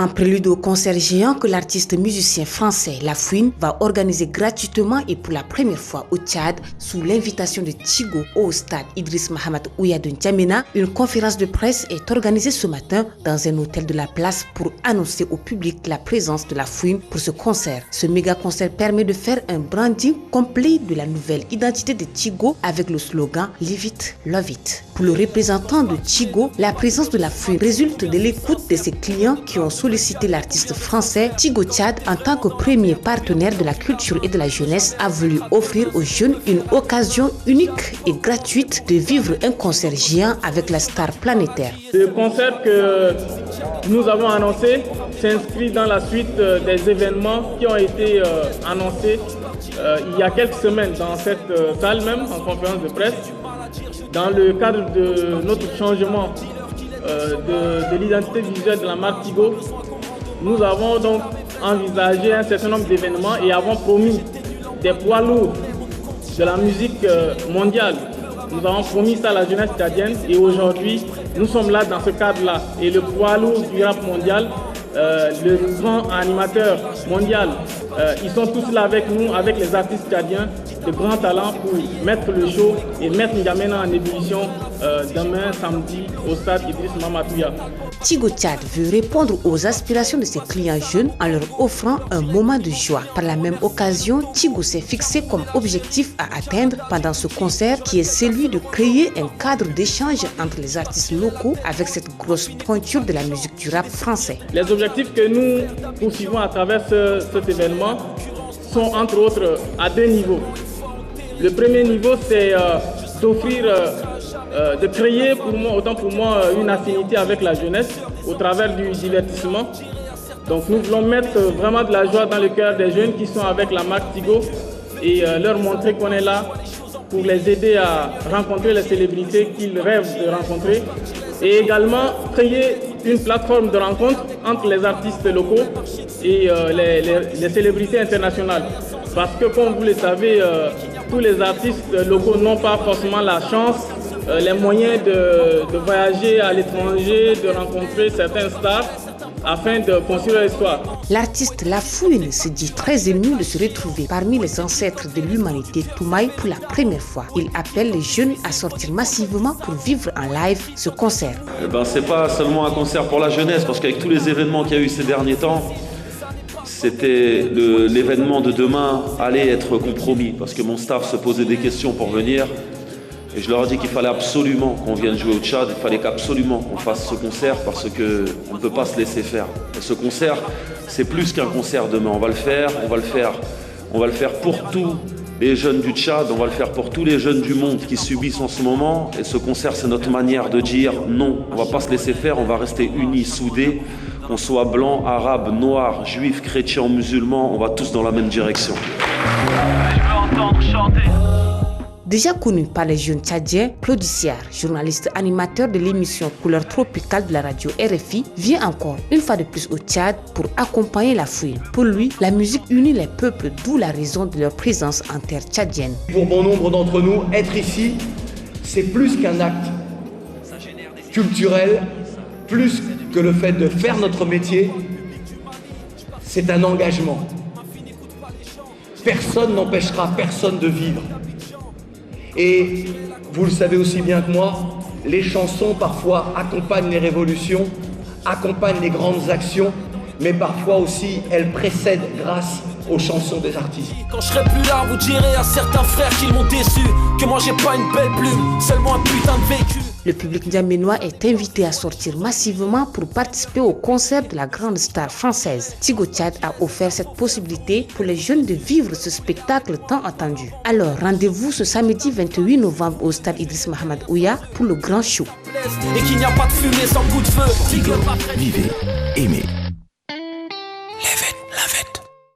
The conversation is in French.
Un prélude au concert géant que l'artiste musicien français La Fouine va organiser gratuitement et pour la première fois au Tchad sous l'invitation de Tigo au stade Idriss Mahamat Ouya de N'Djamena. Une conférence de presse est organisée ce matin dans un hôtel de la place pour annoncer au public la présence de La Fouine pour ce concert. Ce méga concert permet de faire un branding complet de la nouvelle identité de Tigo avec le slogan Live it, love it. Pour le représentant de Tigo, la présence de La Fouine résulte de l'écoute de ses clients qui ont sollicité l'artiste français. Tigo Tchad, en tant que premier partenaire de la culture et de la jeunesse, a voulu offrir aux jeunes une occasion unique et gratuite de vivre un concert géant avec la star planétaire. Le concert que nous avons annoncé s'inscrit dans la suite des événements qui ont été annoncés il y a quelques semaines dans cette salle même, en conférence de presse, dans le cadre de notre changement de l'identité visuelle de la marque Tigo. Nous avons donc envisagé un certain nombre d'événements et avons promis des poids lourds de la musique mondiale. Nous avons promis ça à la jeunesse tchadienne et aujourd'hui, nous sommes là dans ce cadre-là. Et le poids lourd du rap mondial, le grand animateur mondial, ils sont tous là avec nous, avec les artistes tchadiens de grands talents pour mettre le show et mettre N'Djamena en ébullition demain samedi au stade Idriss Mahamat Ouya. Tigo Tchad veut répondre aux aspirations de ses clients jeunes en leur offrant un moment de joie. Par la même occasion, Tigo s'est fixé comme objectif à atteindre pendant ce concert qui est celui de créer un cadre d'échange entre les artistes locaux avec cette grosse pointure de la musique du rap français. Les objectifs que nous poursuivons à travers cet événement sont entre autres à deux niveaux. Le premier niveau, c'est d'offrir, de créer autant pour moi une affinité avec la jeunesse au travers du divertissement. Donc nous voulons mettre vraiment de la joie dans le cœur des jeunes qui sont avec la marque Tigo et leur montrer qu'on est là pour les aider à rencontrer les célébrités qu'ils rêvent de rencontrer et également créer une plateforme de rencontre entre les artistes locaux et les célébrités internationales. Parce que comme vous le savez, tous les artistes locaux n'ont pas forcément la chance, les moyens de voyager à l'étranger, de rencontrer certains stars afin de construire l'histoire. L'artiste La Fouine se dit très ému de se retrouver parmi les ancêtres de l'humanité Toumaï pour la première fois. Il appelle les jeunes à sortir massivement pour vivre en live ce concert. C'est pas seulement un concert pour la jeunesse, parce qu'avec tous les événements qu'il y a eu ces derniers temps, c'était l'événement de demain allait être compromis, parce que mon staff se posait des questions pour venir. Et je leur ai dit qu'il fallait absolument qu'on vienne jouer au Tchad, il fallait qu'absolument qu'on fasse ce concert parce qu'on ne peut pas se laisser faire. Et ce concert, c'est plus qu'un concert demain, on va le faire pour tous les jeunes du Tchad, on va le faire pour tous les jeunes du monde qui subissent en ce moment. Et ce concert, c'est notre manière de dire non, on ne va pas se laisser faire, on va rester unis, soudés, qu'on soit blanc, arabe, noir, juif, chrétien, musulman, on va tous dans la même direction. Je veux entendre chanter. Déjà connu par les jeunes tchadiens, Plodiciar, journaliste animateur de l'émission Couleur tropicale de la radio RFI, vient encore une fois de plus au Tchad pour accompagner La Fouine. Pour lui, la musique unit les peuples, d'où la raison de leur présence en terre tchadienne. Pour bon nombre d'entre nous, être ici, c'est plus qu'un acte culturel, plus que le fait de faire notre métier, c'est un engagement. Personne n'empêchera personne de vivre. Et vous le savez aussi bien que moi, les chansons parfois accompagnent les révolutions, accompagnent les grandes actions, mais parfois aussi elles précèdent grâce aux chansons des artistes. Quand je serai plus là, vous direz à certains frères qu'ils m'ont déçu, que moi j'ai pas une belle plume, seulement un putain de véhicule. Le public n'djaménois est invité à sortir massivement pour participer au concert de la grande star française. Tigo Tchad a offert cette possibilité pour les jeunes de vivre ce spectacle tant attendu. Alors rendez-vous ce samedi 28 novembre au stade Idriss Mahamat Ouya pour le grand show. Et qu'il n'y a pas de fumée sans coup de feu. Tigo, vivez, aimez.